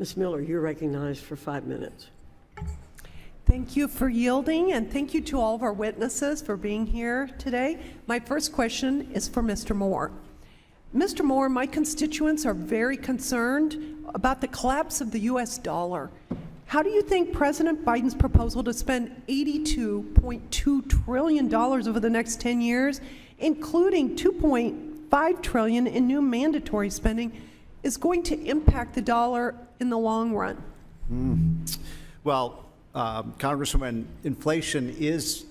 Ms. Miller, you're recognized for 5 minutes. Thank you for yielding, and thank you to all of our witnesses for being here today. My first question is for Mr. Moore. Mr. Moore, my constituents are very concerned about the collapse of the U.S. dollar. How do you think President Biden's proposal to spend $82.2 trillion over the next 10 years, including $2.5 trillion in new mandatory spending, is going to impact the dollar in the long run? Well, Congresswoman, inflation is,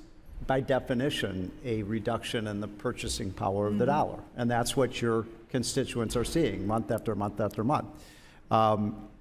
by definition, a reduction in the purchasing power of the dollar. And that's what your constituents are seeing month after month after month.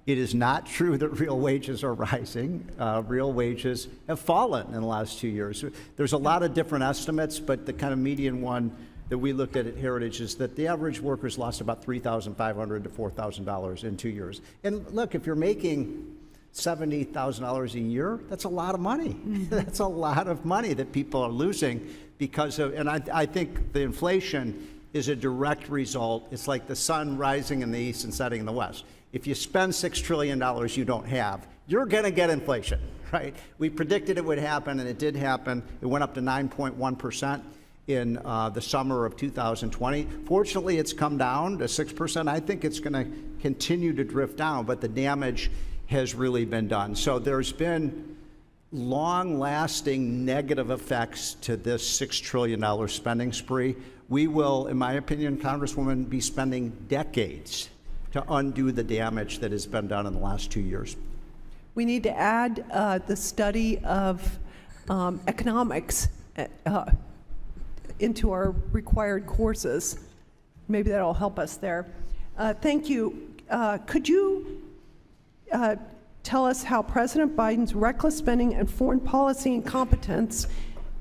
It is not true that real wages are rising. Real wages have fallen in the last 2 years. There's a lot of different estimates, but the kind of median one that we looked at Heritage is that the average worker's lost about $3,500 to $4,000 in 2 years. And look, if you're making $70,000 a year, that's a lot of money. That's a lot of money that people are losing because of, and I think the inflation is a direct result. It's like the sun rising in the east and setting in the west. If you spend $6 trillion you don't have, you're going to get inflation, right? We predicted it would happen, and it did happen. It went up to 9.1% in the summer of 2020. Fortunately, it's come down to 6%. I think it's going to continue to drift down, but the damage has really been done. So there's been long-lasting negative effects to this $6 trillion spending spree. We will, in my opinion, Congresswoman, be spending decades to undo the damage that has been done in the last 2 years. We need to add the study of economics into our required courses. Maybe that'll help us there. Thank you. Could you tell us how President Biden's reckless spending and foreign policy incompetence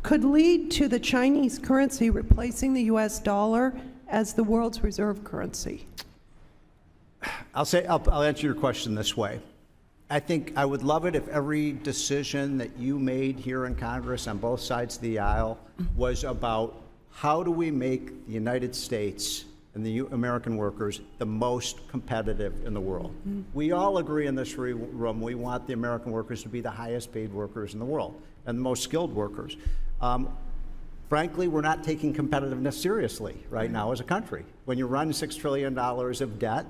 could lead to the Chinese currency replacing the U.S. dollar as the world's reserve currency? I'll answer your question this way. I think I would love it if every decision that you made here in Congress on both sides of the aisle was about how do we make the United States and the American workers the most competitive in the world. We all agree in this room we want the American workers to be the highest paid workers in the world and the most skilled workers. Frankly, we're not taking competitiveness seriously right now as a country. When you run $6 trillion of debt,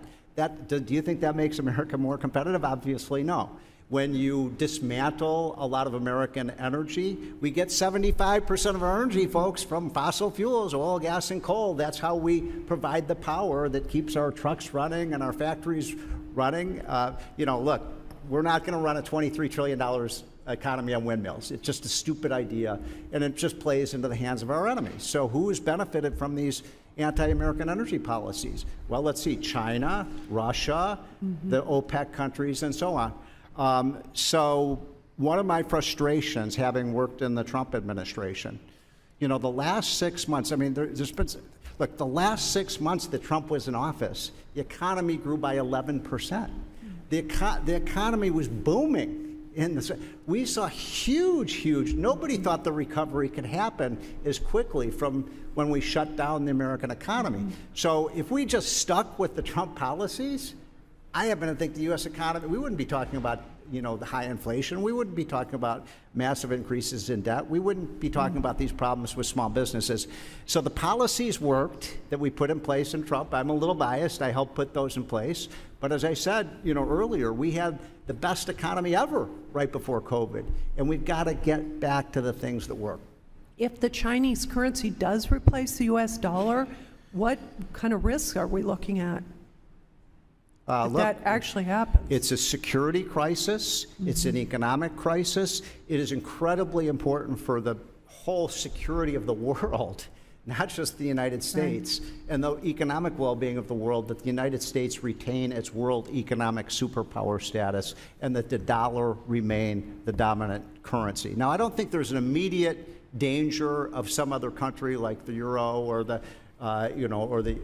do you think that makes America more competitive? Obviously, no. When you dismantle a lot of American energy, we get 75% of our energy, folks, from fossil fuels, oil, gas, and coal. That's how we provide the power that keeps our trucks running and our factories running. Look, we're not going to run a $23 trillion economy on windmills. It's just a stupid idea, and it just plays into the hands of our enemies. So who has benefited from these anti-American energy policies? Well, let's see, China, Russia, the OPEC countries, and so on. So one of my frustrations, having worked in the Trump administration, the last 6 months, I mean, there's been, look, the last 6 months that Trump was in office, the economy grew by 11%. The economy was booming. We saw huge, nobody thought the recovery could happen as quickly from when we shut down the American economy. So if we just stuck with the Trump policies, I happen to think the U.S. economy, we wouldn't be talking about, the high inflation. We wouldn't be talking about massive increases in debt. We wouldn't be talking about these problems with small businesses. So the policies worked that we put in place in Trump. I'm a little biased. I helped put those in place. But as I said, earlier, we had the best economy ever right before COVID. And we've got to get back to the things that work. If the Chinese currency does replace the U.S. dollar, what kind of risks are we looking at? If that actually happens. It's a security crisis. It's an economic crisis. It is incredibly important for the whole security of the world, not just the United States, and the economic well-being of the world, that the United States retain its world economic superpower status and that the dollar remain the dominant currency. Now, I don't think there's an immediate danger of some other country like the euro or the or the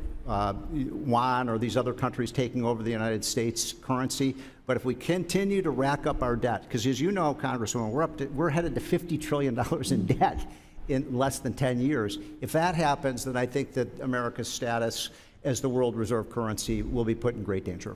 yuan or these other countries taking over the United States currency. But if we continue to rack up our debt, because as you know, Congresswoman, we're headed to $50 trillion in debt in less than 10 years. If that happens, then I think that America's status as the world reserve currency will be put in great danger.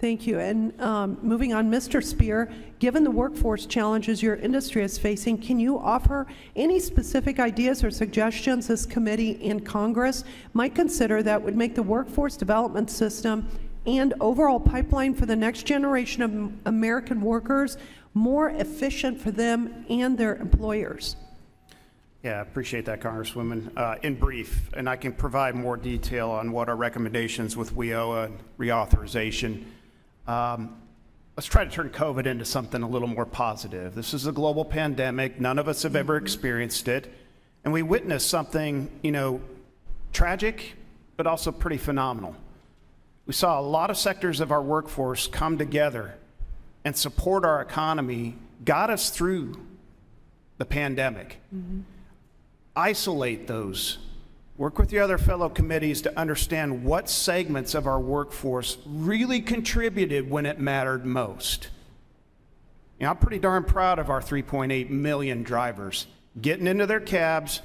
Thank you. And moving on, Mr. Spear, given the workforce challenges your industry is facing, can you offer any specific ideas or suggestions this committee and Congress might consider that would make the workforce development system and overall pipeline for the next generation of American workers more efficient for them and their employers? Yeah, I appreciate that, Congresswoman. In brief, and I can provide more detail on what our recommendations with WIOA and reauthorization. Let's try to turn COVID into something a little more positive. This is a global pandemic. None of us have ever experienced it. And we witnessed something, tragic, but also pretty phenomenal. We saw a lot of sectors of our workforce come together and support our economy, got us through the pandemic. Isolate those. Work with your other fellow committees to understand what segments of our workforce really contributed when it mattered most. I'm pretty darn proud of our 3.8 million drivers getting into their cabs,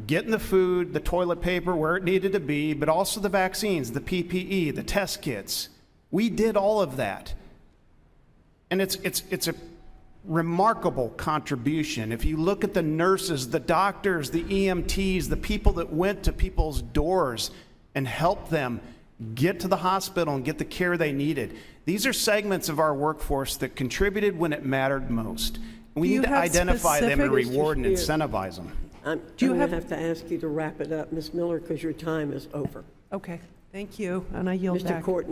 getting the food, the toilet paper where it needed to be, but also the vaccines, the PPE, the test kits. We did all of that. And it's a remarkable contribution. If you look at the nurses, the doctors, the EMTs, the people that went to people's doors and helped them get to the hospital and get the care they needed, these are segments of our workforce that contributed when it mattered most. We need to identify them and reward and incentivize them. I'm going to have to ask you to wrap it up, Ms. Miller, because your time is over. Okay, thank you, and I yield back. Mr. Courtney.